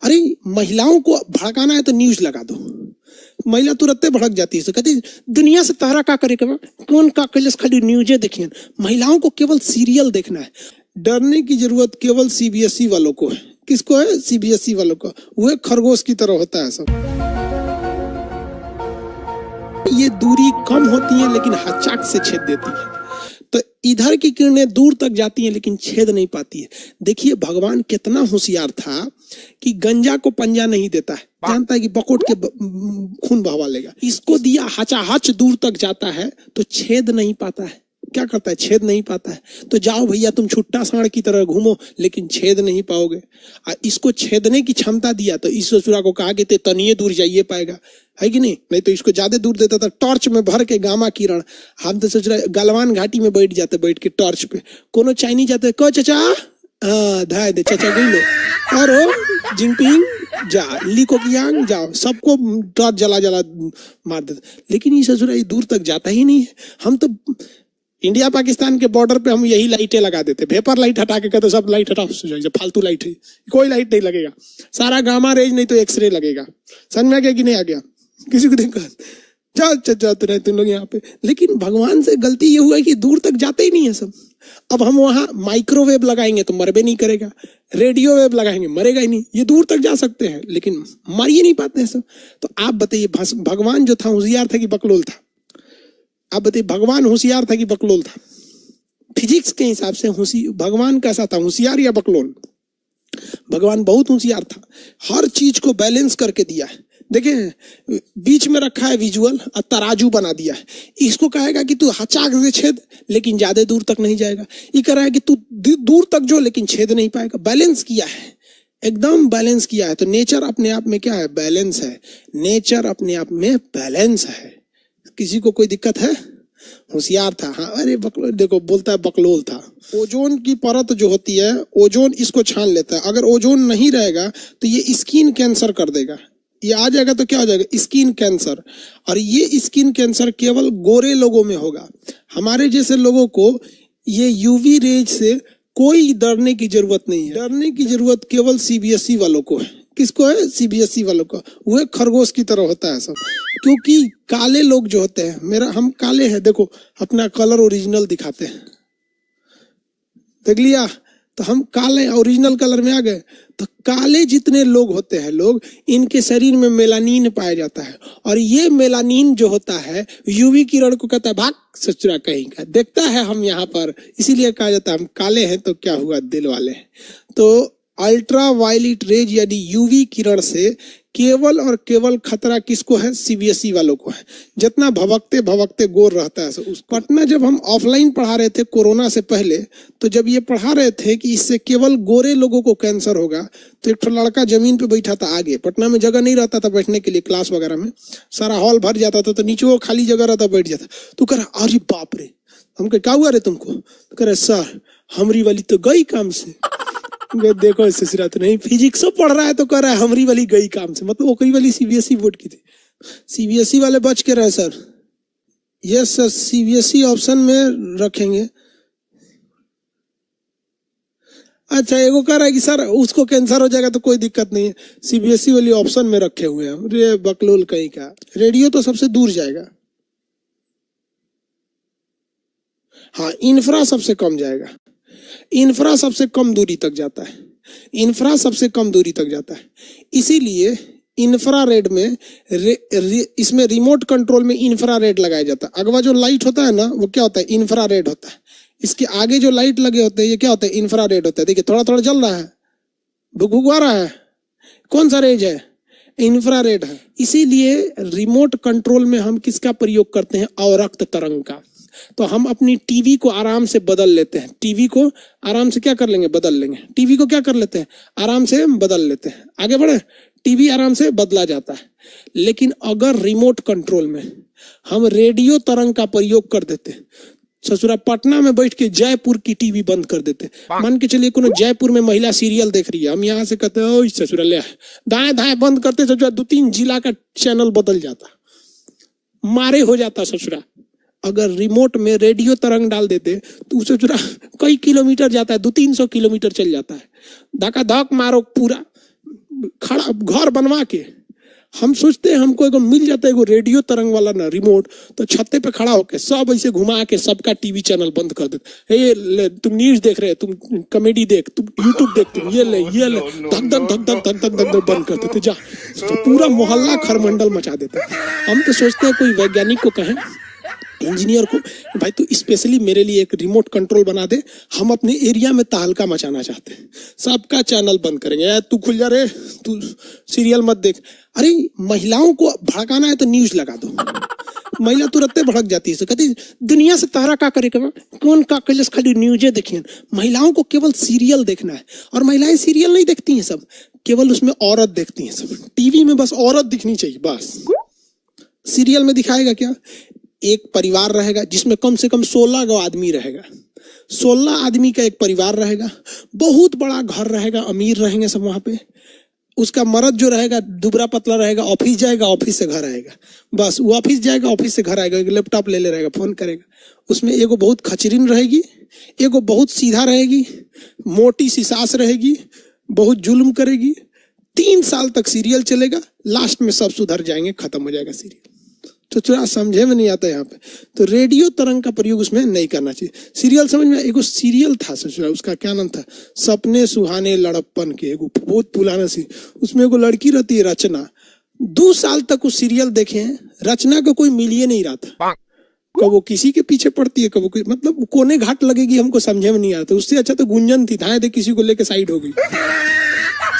अरे महिलाओं को भड़काना है तो न्यूज लगा दो, महिला तुरंत भड़क जाती है, कहती दुनिया से तारा का करे, कौन का कलस, खाली न्यूजे देखिए। महिलाओं को केवल सीरियल देखना है। डरने की जरूरत केवल सीबीएसई वालों को है। किसको है? सीबीएसई वालों को। वह खरगोश की तरह होता है सब। ये दूरी कम होती है लेकिन हचाक से छेद देती है। तो इधर की किरणें दूर तक जाती हैं लेकिन छेद नहीं पाती है। देखिए भगवान कितना होशियार था कि गंजा को पंजा नहीं देता है, जानता है कि बकोट के खून बहवा लेगा। इसको दिया हचाहच दूर तक जाता है तो छेद नहीं पाता है। क्या करता है? छेद नहीं पाता है। तो जाओ भैया तुम छुट्टा सांड की तरह घूमो लेकिन छेद नहीं पाओगे। इसको छेदने की क्षमता दिया तो इस ससुरा को कहा कि ते तनिए दूर जाइए पाएगा, है कि नहीं? नहीं तो इसको ज्यादा दूर देता था, टॉर्च में भर के गामा किरण। हम तो सोच रहे गलवान घाटी में बैठ जाते, बैठ के टॉर्च पे। कोनो चाइनीज जाते, को चाचा धाय दे चाचा गई लो, और जिंगपिंग जा, ली कोकियांग जाओ, सबको टॉर्च जला जला मार देते। लेकिन ये ससुरा दूर तक जाता ही नहीं है। हम तो इंडिया पाकिस्तान के बॉर्डर पे हम यही लाइटें लगा देते, वेपर लाइट हटा के कहते सब लाइट हटाओ, फालतू लाइट है, कोई लाइट नहीं लगेगा, सारा गामा रेज नहीं तो एक्सरे लगेगा। समझ में आ गया कि नहीं आ गया? किसी को दिक्कत? जाओ जाते रहे तुम लोग यहाँ पे। लेकिन भगवान से गलती ये हुआ है कि दूर तक जाते ही नहीं है सब। अब हम वहां माइक्रोवेव लगाएंगे तो मरबे नहीं करेगा, रेडियो वेव लगाएंगे मरेगा ही नहीं। ये दूर तक जा सकते हैं लेकिन मर ही नहीं पाते हैं सब। तो आप बताइए भगवान जो था होशियार था कि बकलोल था? आप बताइए भगवान होशियार था कि बकलोल था? फिजिक्स के हिसाब से भगवान कैसा था, होशियार या बकलोल? भगवान बहुत होशियार था, हर चीज को बैलेंस करके दिया है। देखिए बीच में रखा है विजुअल और तराजू बना दिया है। इसको कहेगा कि तू हचाक से छेद लेकिन ज्यादा दूर तक नहीं जाएगा। ये कह रहा है कि तू दूर तक जो लेकिन छेद नहीं पाएगा। बैलेंस किया है, एकदम बैलेंस किया है। तो नेचर अपने आप में क्या है? बैलेंस है। नेचर अपने आप में बैलेंस है। किसी को कोई दिक्कत है? होशियार था। हाँ अरे बकलोल, देखो बोलता है बकलोल था। ओजोन की परत जो होती है, ओजोन इसको छान लेता है। अगर ओजोन नहीं रहेगा तो ये स्किन कैंसर कर देगा। ये आ जाएगा तो क्या हो जाएगा? Skin cancer. और ये स्किन कैंसर केवल गोरे लोगों में होगा। हमारे जैसे लोगों को ये यूवी रेज से कोई डरने की जरूरत नहीं है। डरने की जरूरत केवल सीबीएसई वालों को है। किसको है? सीबीएसई वालों को। वह खरगोश की तरह होता है सब। क्योंकि काले लोग जो होते हैं, हम काले हैं, देखो अपना कलर ओरिजिनल दिखाते हैं, देख लिया? तो हम काले ओरिजिनल कलर में आ गए। तो काले जितने लोग होते हैं लोग, इनके शरीर में मेलानिन पाया जाता है। और ये मेलानिन जो होता है यूवी किरण को कहता है भाग सचुरा कहीं का, देखता है हम यहाँ पर, इसीलिए कहा जाता है हम काले हैं तो क्या हुआ, दिल वाले हैं। तो अल्ट्रा वायलेट रेज यानी यूवी किरण से केवल और केवल खतरा किसको है? सीबीएसई वालों को है। जितना भवकते भवकते गोर रहता है उस पटना जब हम ऑफलाइन पढ़ा रहे थे कोरोना से पहले, तो जब ये पढ़ा रहे थे कि इससे केवल गोरे लोगों को कैंसर होगा, तो एक लड़का जमीन पे बैठा था आगे। पटना में जगह नहीं रहता था बैठने के लिए, क्लास वगैरह में सारा हॉल भर जाता था, तो नीचे वो खाली जगह रहता, बैठ जाता। तो कह रहा अरे बाप रे, हम क्या हुआ रे तुमको? तो कह रहे सर हमरी वाली तो गई काम से। देखो ससुरा तो नहीं फिजिक्स पढ़ रहा है तो कह रहा है हमरी वाली गई काम से, मतलब वो कई वाली सीबीएसई बोर्ड की थी। सीबीएसई वाले बच के रहे sir. Yes sir, CBSE option में रखेंगे। अच्छा एगो कह रहा है कि सर उसको कैंसर हो जाएगा तो कोई दिक्कत नहीं है, सीबीएसई वाली ऑप्शन में रखे हुए हैं। अरे बकलोल कहीं का। रेडियो तो सबसे दूर जाएगा। हाँ इंफ्रा सबसे कम जाएगा। इंफ्रा सबसे कम दूरी तक जाता है। इंफ्रा सबसे कम दूरी तक जाता है। इसीलिए इंफ्रारेड में इसमें रिमोट कंट्रोल में इंफ्रारेड लगाया जाता है। अगवा जो लाइट होता है ना वो क्या होता है? इंफ्रारेड होता है। इसके आगे जो लाइट लगे होते हैं ये क्या होता है? इंफ्रारेड होता है। देखिए थोड़ा थोड़ा जल रहा है, भुगभुगा रहा है, कौन सा रेज है? इंफ्रारेड है। इसीलिए रिमोट कंट्रोल में हम किसका प्रयोग करते हैं? अवरक्त तरंग का। तो हम अपनी टीवी को आराम से बदल लेते हैं। टीवी को आराम से क्या कर लेंगे? बदल लेंगे। टीवी को क्या कर लेते हैं? आराम से बदल लेते हैं। आगे बढ़े, टीवी आराम से बदला जाता है। लेकिन अगर रिमोट कंट्रोल में हम रेडियो तरंग का प्रयोग कर देते, ससुरा पटना में बैठ के जयपुर की टीवी बंद कर देते। मान के चलिए कोनो जयपुर में महिला सीरियल देख रही है, हम यहाँ से कहते हैं ससुरा ले दाएं दाएं बंद करते, ससुरा 2-3 जिला का चैनल बदल जाता, मारे हो जाता ससुरा। अगर रिमोट में रेडियो तरंग डाल देते तो उसे जो कई किलोमीटर जाता है, 200-300 किलोमीटर चल जाता है। धका धक मारो पूरा खड़ा घर बनवा के हम सोचते हैं हमको एगो मिल जाता है एगो रेडियो तरंग वाला ना रिमोट, तो छत्ते पे खड़ा होके सब ऐसे घुमा के सबका टीवी चैनल बंद कर देते। ये तुम न्यूज देख रहे, तुम कॉमेडी देख, तुम यूट्यूब देख, तुम ये ले धक धक धक धक धक धक धक बंद कर देते। जा तो पूरा मोहल्ला खरमंडल मचा देते। हम तो सोचते हैं कोई वैज्ञानिक को कहें, इंजीनियर को, भाई तू स्पेशली मेरे लिए एक रिमोट कंट्रोल बना दे, हम अपने एरिया में तहलका मचाना चाहते हैं, सबका चैनल बंद करेंगे। तू खुल जा रे, तू सीरियल मत देख। अरे महिलाओं को भड़काना है तो न्यूज लगा दो, महिला तुरंत भड़क जाती है, कहती दुनिया से तारा का करेगा, कौन का कलस खाली न्यूजे देखिए। महिलाओं को केवल सीरियल देखना है, और महिलाएं सीरियल नहीं देखती हैं, सब केवल उसमें औरत देखती हैं। सब टीवी में बस औरत दिखनी चाहिए बस। सीरियल में दिखाएगा क्या, एक परिवार रहेगा जिसमें कम से कम 16 गो आदमी रहेगा, 16 आदमी का एक परिवार रहेगा, बहुत बड़ा घर रहेगा, अमीर रहेंगे सब वहां पे। उसका मर्द जो रहेगा दुबरा पतला रहेगा, ऑफिस जाएगा, ऑफिस से घर आएगा, बस वो ऑफिस जाएगा, ऑफिस से घर आएगा, एक लैपटॉप ले रहेगा, फोन करेगा। उसमें एगो बहुत खचरीन रहेगी, एगो बहुत सीधा रहेगी, मोटी सी सास रहेगी, बहुत जुल्म करेगी। 3 साल तक सीरियल चलेगा, लास्ट में सब सुधर जाएंगे, खत्म हो जाएगा सीरियल। तो थोड़ा समझे में नहीं आता यहाँ पे, तो रेडियो तरंग का प्रयोग उसमें नहीं करना चाहिए। सीरियल समझ में, एगो सीरियल था उसका क्या नाम था, सपने सुहाने लड़प्पन के, एगो बहुत पुराना सी, उसमें एगो लड़की रहती है रचना। 2 साल तक उस सीरियल देखे हैं, रचना को कोई मिल ही नहीं रहा था, कब वो किसी के पीछे पड़ती है, कब वो मतलब कोने घाट लगेगी, हमको समझे में नहीं आता। उससे अच्छा तो गुंजन थी, धाए दे किसी को लेके साइड हो गई।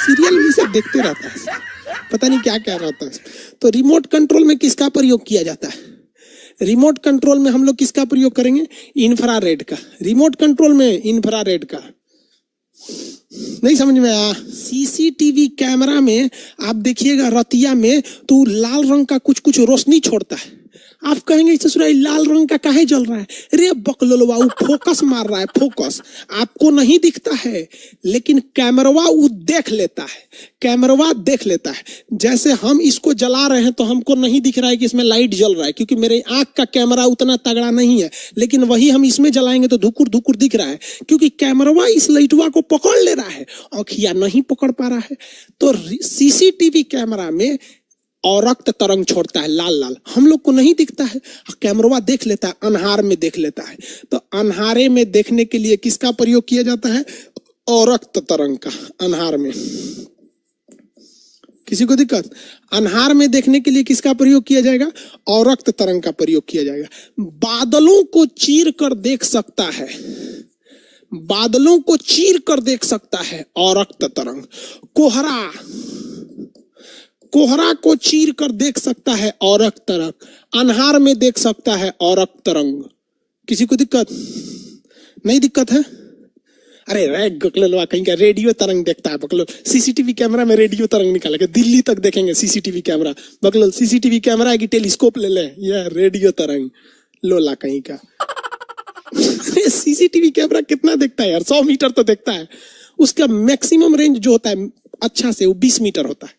सीरियल में सब देखते रहता है, पता नहीं क्या क्या रहता है। तो रिमोट कंट्रोल में किसका प्रयोग किया जाता है, रिमोट कंट्रोल में हम लोग किसका प्रयोग करेंगे, इंफ्रारेड का। रिमोट कंट्रोल में इंफ्रारेड का नहीं समझ में आया। सीसीटीवी कैमरा में आप देखिएगा रतिया में तो लाल रंग का कुछ कुछ रोशनी छोड़ता है, आप कहेंगे ससुरा लाल रंग का काहे जल रहा है, रे बकलोलवा वो फोकस मार रहा है, फोकस आपको नहीं दिखता है, लेकिन कैमरवा वो देख लेता है, कैमरवा देख लेता है। जैसे हम इसको जला रहे हैं तो हमको नहीं दिख रहा है कि इसमें लाइट जल रहा है, क्योंकि मेरे आंख का कैमरा उतना तगड़ा नहीं है, लेकिन वही हम इसमें जलाएंगे तो धुकुर धुकुर दिख रहा है, क्योंकि कैमरवा इस लाइटवा को पकड़ ले रहा है, आँखिया नहीं पकड़ पा रहा है। तो सीसीटीवी कैमरा में और रक्त तरंग छोड़ता है लाल लाल, हम लोग को नहीं दिखता है, कैमरा देख लेता है, अनहार में देख लेता है। तो अनहारे में देखने के लिए किसका प्रयोग किया जाता है, और रक्त तरंग का। अनहार में किसी को दिक्कत, अनहार में देखने के लिए किसका प्रयोग किया जाएगा, और रक्त तरंग का प्रयोग किया जाएगा। बादलों को चीर कर देख सकता है, बादलों को चीर कर देख सकता है और रक्त तरंग। कोहरा, कोहरा को चीर कर देख सकता है और रक्त तरंग, अनहार में देख सकता है और रक्त तरंग। किसी को दिक्कत नहीं, दिक्कत है। अरे बकलोलवा कहीं का रेडियो तरंग देखता है बकलोल, सीसीटीवी कैमरा में रेडियो तरंग निकालेगा, दिल्ली तक देखेंगे सीसीटीवी कैमरा। बकलोल सीसीटीवी कैमरा है कि टेलीस्कोप ले ले, यह रेडियो तरंग लोला कहीं का। सीसीटीवी कैमरा कितना देखता है यार, 100 मीटर तो देखता है। उसका मैक्सिमम रेंज जो होता है अच्छा से वो 20 मीटर होता है,